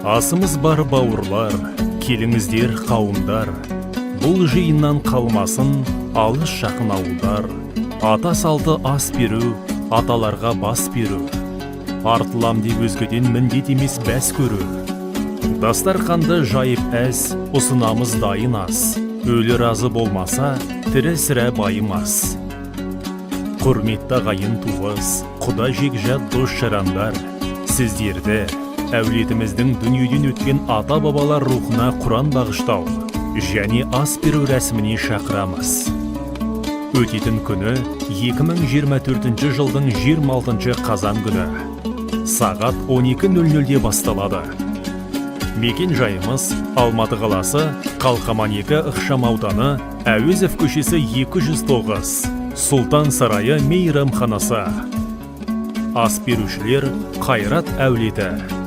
Асымыз бар бауырлар, келіңіздер қауымдар. Бұл жиыннан қалмасын алыс жақын ауылдар. Ата салды ас беру, аталарға бас беру. Артылам деп өзгеден міндет емес бәс көру. Дастарханды жайып әз, ұсынамыз дайын ас. Өлі разы болмаса, тірі сірә байымас. Құрметті ағайын туыс, құда жекжат дос жарандар, сіздерді әулетіміздің дүниеден өткен ата-бабалар рухына Құран бағыштау және ас беру рәсіміне шақырамыз. Өтетін күні 2024 жылдың 26 қазан күні сағат 12:00-де басталады. Мекен жайымыз Алматы қаласы, Қалқаман 2 ықшам ауданы, Әуезов көшесі 209, Сұлтан сарайы мейрамханасы. Ас берушілер Қайрат әулеті.